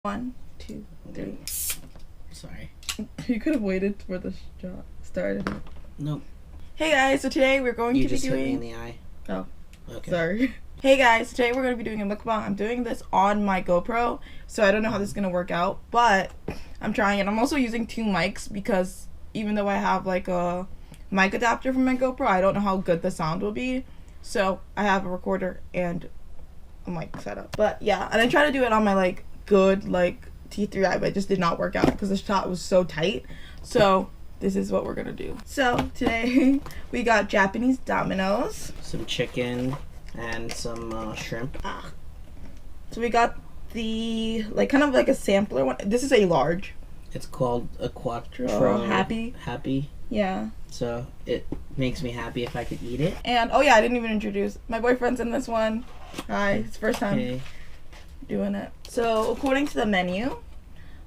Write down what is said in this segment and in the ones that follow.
1, 2, 3. Sorry. You could have waited for the start. Nope. Hey guys, so today we're going to be doing... You just hit me in the eye. Oh. Okay. Sorry. Hey guys, today we're going to be doing a mukbang. I'm doing this on my GoPro, so I don't know how this is going to work out, but I'm trying it. I'm also using 2 mics because even though I have like a mic adapter for my GoPro, I don't know how good the sound will be. So I have a recorder and a mic setup. But yeah, and I try to do it on my like good like T3i, but it just did not work out because the shot was so tight. So this is what we're gonna do. So today we got Japanese Dominos, some chicken and some shrimp. So we got the like kind of like a sampler one. This is a large. It's called a quattro. Happy. Yeah. So it makes me happy if I could eat it. And oh yeah, I didn't even introduce my boyfriend's in this one. Hi, it's first time doing it. So according to the menu,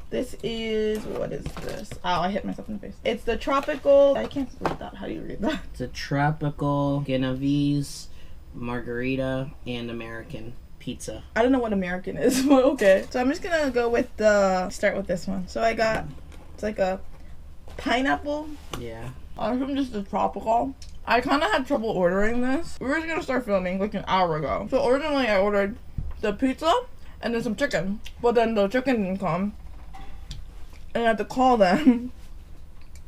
this is, what is this? Oh, I hit myself in the face. It's the tropical, I can't read that. How do you read that? It's a tropical Genovese margarita and American pizza. I don't know what American is, but okay. So I'm just gonna go with start with this one. So I got, it's like a pineapple. Yeah. I assume just the tropical. I kind of had trouble ordering this. We were just gonna start filming like an hour ago. So originally I ordered the pizza and then some chicken, but then the chicken didn't come. And I had to call them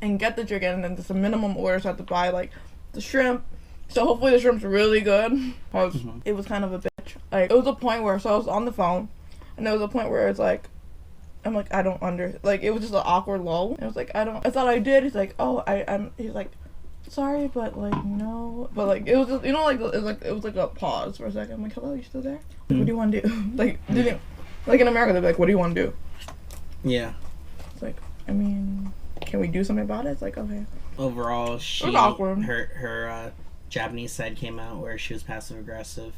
and get the chicken, and then there's a minimum order, so I had to buy like the shrimp. So hopefully the shrimp's really good, because it was kind of a bitch. Like, it was a point where, so I was on the phone, and there was a point where it's like, I'm like, I don't like, it was just an awkward lull. And I was like, I thought I did. He's like, oh, he's like, sorry, but like, no. But like, it was just, you know, like, it was like a pause for a second. I'm like, hello, you still there? Like, what do you want to do? Like, like in America, they're like, what do you want to do? Yeah. It's like, I mean, can we do something about it? It's like, okay. Overall, it was awkward. Her Japanese side came out where she was passive aggressive,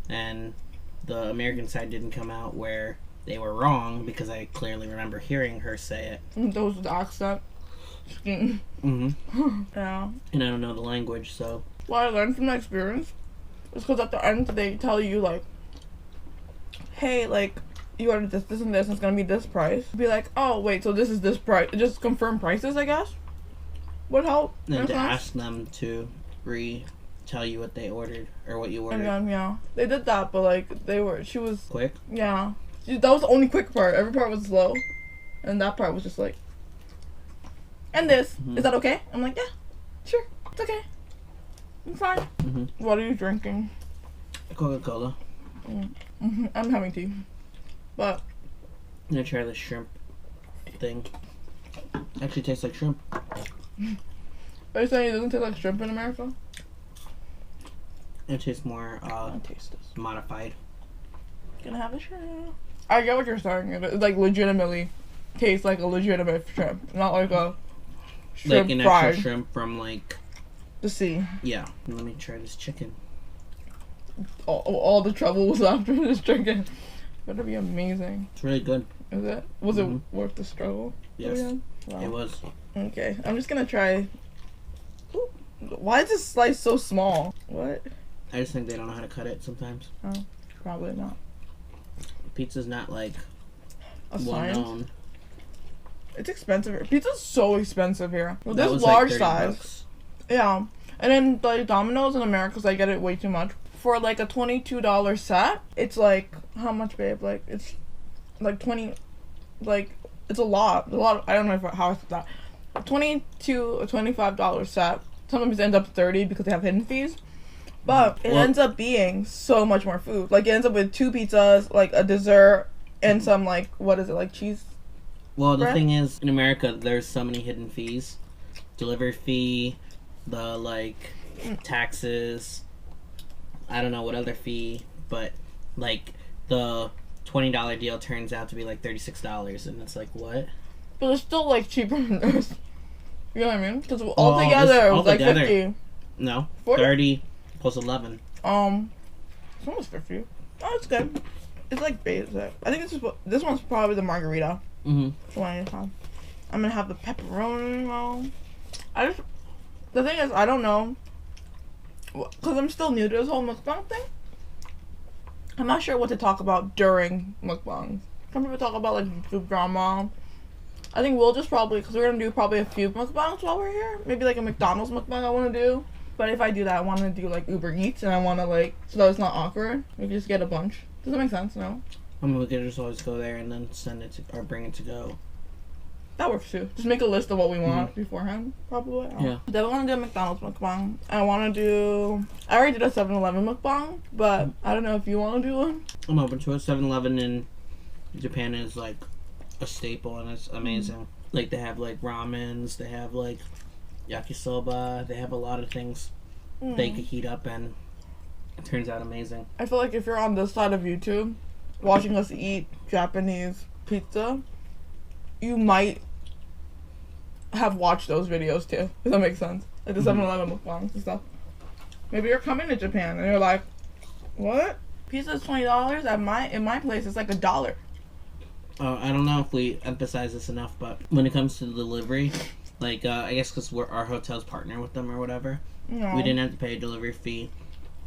and the American side didn't come out where they were wrong, because I clearly remember hearing her say it. Those with the accent. Mm-hmm. Yeah. And I don't know the language, so. What I learned from that experience is because at the end they tell you like, hey, like, you ordered this, and this, and it's gonna be this price. Be like, oh wait, so this is this price. Just confirm prices, I guess. Would help. And to ask them to tell you what they ordered or what you ordered. And yeah, they did that, but like she was quick. Yeah, that was the only quick part. Every part was slow, and that part was just like. And this is that okay? I'm like, yeah, sure, it's okay. I'm fine. What are you drinking? Coca-Cola. I'm having tea. But I'm gonna try the shrimp thing. Actually tastes like shrimp. Are you saying it doesn't taste like shrimp in America? It tastes more taste this. modified. Gonna have a shrimp. I get what you're saying. It like legitimately tastes like a legitimate shrimp, not like a shrimp like an fried. Extra shrimp from like the sea. Yeah. Let me try this chicken. All the trouble was after this chicken. Better be amazing. It's really good. Is it? Was it worth the struggle? Yes. Wow. It was. Okay, I'm just gonna try. Ooh. Why is this slice so small? What? I just think they don't know how to cut it sometimes. Oh, probably not. Pizza's not like well known. It's expensive here. Pizza's so expensive here. Well, that this was large like size. $30. Yeah. And then like Domino's in America, because I get it way too much. For like a $22 set, it's like, how much, babe? Like, it's like 20, like, it's a lot. I don't know how I said that. $22 or $25 set. Sometimes it ends up 30 because they have hidden fees. But it ends up being so much more food. Like, it ends up with 2 pizzas, like a dessert, and some like, what is it, like cheese? Well, the bread? thing is, in America, there's so many hidden fees. Delivery fee, the like taxes, I don't know what other fee, but like the $20 deal turns out to be like $36, and it's like, what? But it's still like cheaper than this. You know what I mean? Because altogether it was like 50. No, 40? 30 plus 11. It's almost 50. Oh, it's good. It's like basic. I think this one's probably the margarita. The one I have. I'm gonna have the pepperoni roll. The thing is, I don't know, because I'm still new to this whole mukbang thing. I'm not sure what to talk about during mukbangs. Some people talk about like YouTube drama. I think we'll just probably, because we're gonna do probably a few mukbangs while we're here. Maybe like a McDonald's mukbang I want to do. But if I do that, I want to do like Uber Eats, and I want to like, so that it's not awkward. We can just get a bunch. Does that make sense? No. I mean, we could just always go there and then send it to, or bring it to go. That works too. Just make a list of what we want beforehand, probably. Yeah. Then we want to do a McDonald's mukbang. I want to do, I already did a 7-Eleven mukbang, but I don't know if you want to do one. I'm open to it. 7-Eleven in Japan is like a staple, and it's amazing. Like, they have like ramens, they have like yakisoba, they have a lot of things they could heat up, and it turns out amazing. I feel like if you're on this side of YouTube, watching us eat Japanese pizza, you might have watched those videos too. Does that make sense? Like the 7-Eleven mukbangs and stuff. Maybe you're coming to Japan and you're like, what? Pizza's $20? In my place, it's like $1. I don't know if we emphasize this enough, but when it comes to the delivery, like, I guess because our hotels partner with them or whatever, No. we didn't have to pay a delivery fee,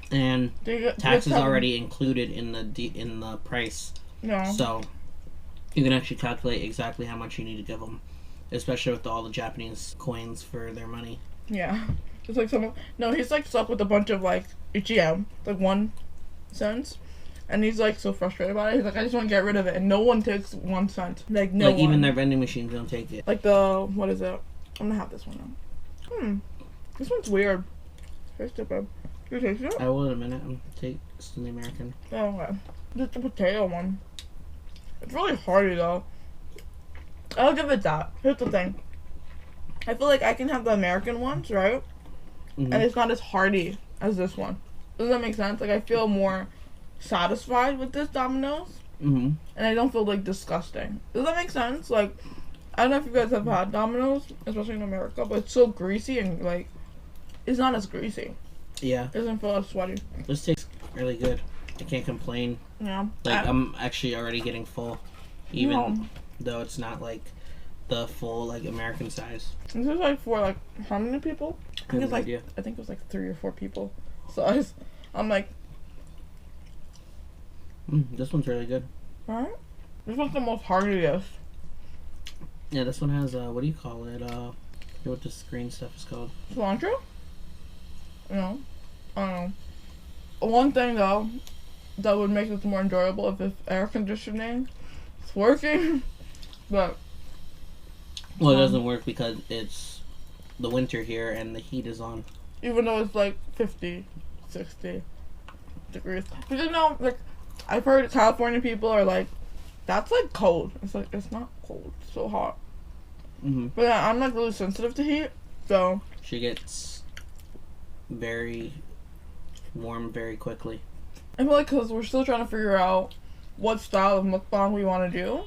and taxes already included in the price. No. So you can actually calculate exactly how much you need to give them, especially with all the Japanese coins for their money. Yeah. It's like someone. No, he's like stuck with a bunch of like Ichiam, like 1 cent. And he's like so frustrated about it. He's like, I just want to get rid of it. And no one takes 1 cent. Like, no like, one. even their vending machines don't take it. Like the, what is it? I'm gonna have this one now. This one's weird. Very stupid. You taste it? I will in a minute. I'm taste the American. Oh, okay. Just the potato one. It's really hearty though. I'll give it that. Here's the thing. I feel like I can have the American ones, right? And it's not as hearty as this one. Does that make sense? Like, I feel more satisfied with this Domino's. And I don't feel like disgusting. Does that make sense? Like, I don't know if you guys have had Domino's, especially in America, but it's so greasy and like, it's not as greasy. Yeah. It doesn't feel as sweaty. This tastes really good. I can't complain. Yeah. Like, I'm actually already getting full, even though it's not like the full like American size. This is like for like how many people? I think it's like idea. I think it was like 3 or 4 people. So I'm like, this one's really good. alright. This one's the most heartiest. Yeah, this one has what do you call it? What this green stuff is called? Cilantro? No. I don't know. One thing though that would make this more enjoyable if air conditioning is working. But well, it doesn't work because it's the winter here and the heat is on. even though it's like 50, 60 degrees. Because like I've heard California people are like, that's like cold. It's like, it's not cold. It's so hot. But yeah, I'm like really sensitive to heat, so She gets very warm very quickly. I feel like because we're still trying to figure out what style of mukbang we want to do.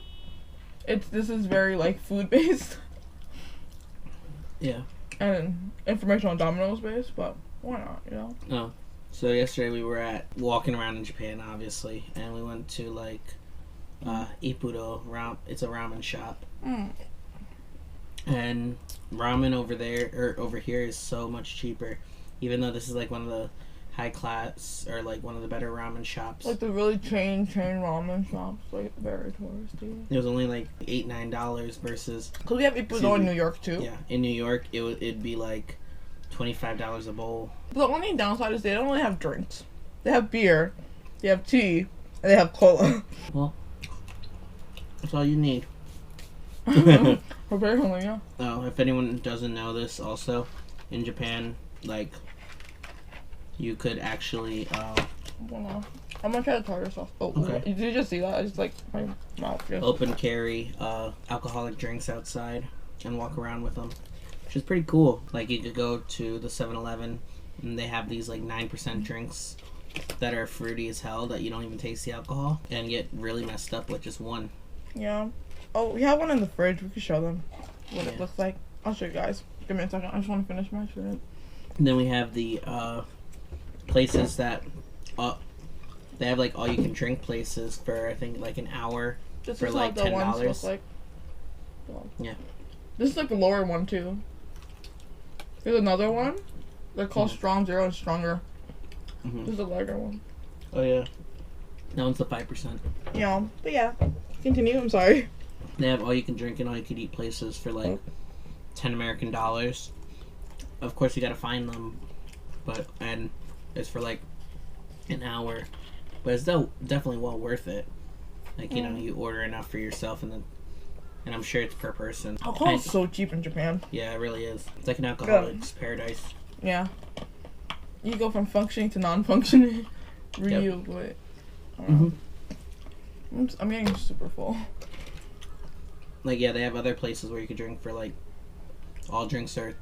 This is very like food based. Yeah. And information on Domino's based, but why not, you know? Oh. So yesterday we were walking around in Japan, obviously, and we went to like Ippudo. It's a ramen shop. And ramen over here is so much cheaper, even though this is like one of the high class or like one of the better ramen shops. Like the really chain ramen shops, like very touristy. It was only like $8-9 versus. Cause we have Ippudo in New York too. Yeah, in New York it'd be like $25 a bowl. The only downside is they don't really have drinks. They have beer, they have tea, and they have cola. Well, that's all you need. We're very hungry, yeah. Oh, if anyone doesn't know this, also in Japan, like you could actually. I'm gonna try the tartar sauce. Oh, okay. Did you just see that? I just like my mouth. Just... Open carry alcoholic drinks outside and walk around with them, which is pretty cool. Like you could go to the 7-Eleven and they have these like 9% drinks that are fruity as hell that you don't even taste the alcohol and get really messed up with just one. Yeah. Oh, we have one in the fridge. We can show them what it looks like. I'll show you guys. Give me a second. I just want to finish my food. And then we have the places that they have like all you can drink places for I think like an hour for like $10. Like. Yeah. This is like the lower one too. There's another one. They're called Strong Zero and Stronger. This is the lighter one. Oh yeah. That one's the 5%. Yeah, but yeah. Continue. I'm sorry. They have all you can drink and all you can eat places for like $10 American. Of course, you gotta find them, and it's for like an hour, but it's definitely well worth it. Like, you know, you order enough for yourself, and I'm sure it's per person. Alcohol is so cheap in Japan. Yeah, it really is. It's like an alcoholic's paradise. Yeah. You go from functioning to non-functioning real quick. I'm getting super full. Like, yeah, they have other places where you can drink for like, all drinks are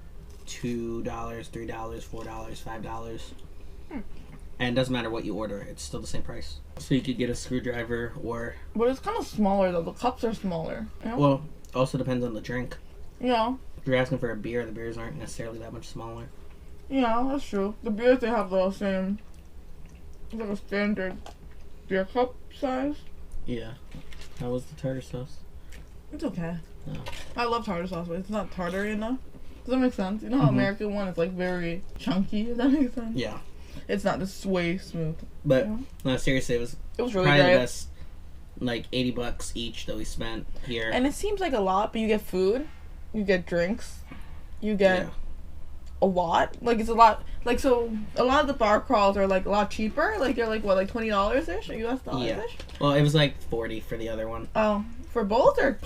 $2, $3, $4, $5. And it doesn't matter what you order, it's still the same price. So you could get a screwdriver or... But it's kind of smaller though, the cups are smaller. You know? Well, also depends on the drink. Yeah. If you're asking for a beer, the beers aren't necessarily that much smaller. Yeah, that's true. The beers, they have the same, like a standard beer cup size. Yeah. How was the tartar sauce? It's okay. No. I love tartar sauce, but it's not tartary enough. Does that make sense? You know how American one is like very chunky? Does that make sense? Yeah. It's not this way smooth. But, no, seriously, it was really probably great. the best, like, $80 each that we spent here. And it seems like a lot, but you get food, you get drinks, you get a lot. Like, it's a lot. Like, so, a lot of the bar crawls are, like, a lot cheaper. Like, they're, like, what, like $20-ish? Or US dollars-ish? Yeah. Well, it was, like, $40 for the other one. Oh. For both, or?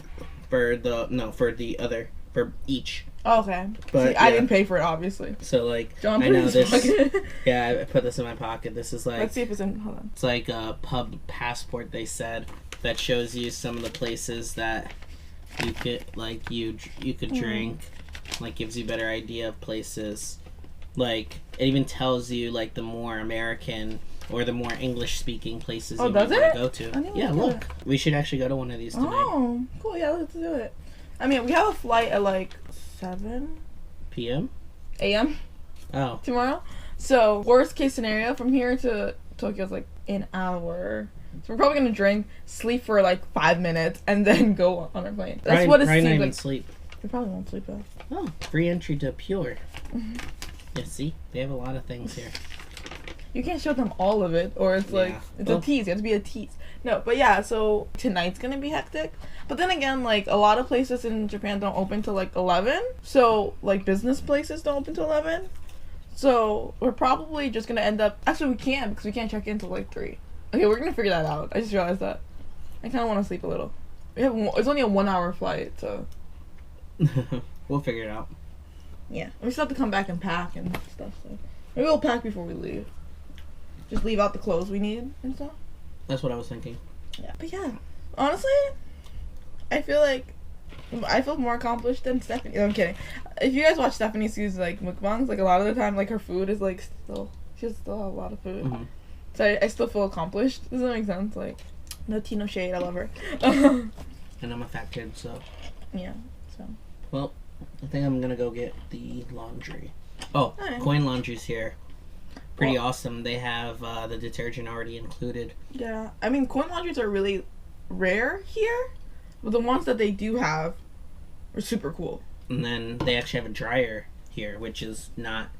For the other. For each. Oh, okay. But, see, I didn't pay for it, obviously. So, like, John I know put this. his pocket. Yeah, I put this in my pocket. This is like... Let's see if it's in... Hold on. It's like a pub passport, they said, that shows you some of the places that you could, like, you could drink. Like, gives you a better idea of places. Like, it even tells you, like, the more American or the more English-speaking places you want to go to. Yeah, look. We should actually go to one of these tonight. Oh, cool. Yeah, let's do it. I mean, we have a flight at, like, 7 p.m. a.m. Oh. tomorrow. So, worst case scenario, from here to Tokyo is, like, an hour. So, we're probably going to drink, sleep for, like, 5 minutes, and then go on our plane. That's what it seems like. Even sleep. We probably won't sleep, though. Oh, free entry to Pure. Yeah, see? They have a lot of things here. You can't show them all of it, or it's like, it's a tease. You have to be a tease. No, but yeah, so tonight's gonna be hectic. But then again, like, a lot of places in Japan don't open till, like, 11. So, like, business places don't open till 11. So, we're probably just gonna end up... Actually, we can't, because we can't check in till, like, 3. Okay, we're gonna figure that out. I just realized that. I kind of want to sleep a little. It's only a 1-hour flight, so... We'll figure it out. Yeah. We still have to come back and pack and stuff, so... Maybe we'll pack before we leave. Just leave out the clothes we need and stuff. That's what I was thinking. Yeah. But yeah, honestly, I feel more accomplished than Stephanie. No, I'm kidding. If you guys watch Stephanie Sue's, like, mukbangs, like, a lot of the time, like, her food is, like, she still have a lot of food. So I still feel accomplished. Does that make sense? Like, no tea, no shade. I love her. And I'm a fat kid, so. Yeah, so. Well, I think I'm gonna go get the laundry. Oh, Coin Laundry's here. Pretty awesome. They have the detergent already included. Yeah. I mean, coin laundries are really rare here, but the ones that they do have are super cool. And then they actually have a dryer here, which is not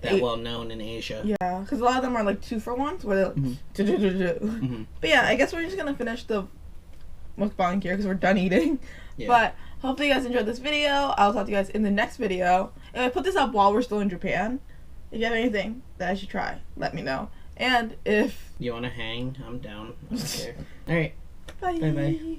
that well known in Asia. Yeah, because a lot of them are like 2-for-1s, where they're like, But yeah, I guess we're just going to finish the mukbang here because we're done eating. Yeah. But hopefully you guys enjoyed this video. I'll talk to you guys in the next video. And I put this up while we're still in Japan. If you have anything that I should try, let me know. And if you want to hang, I'm down. I don't care. All right. Bye. Bye-bye.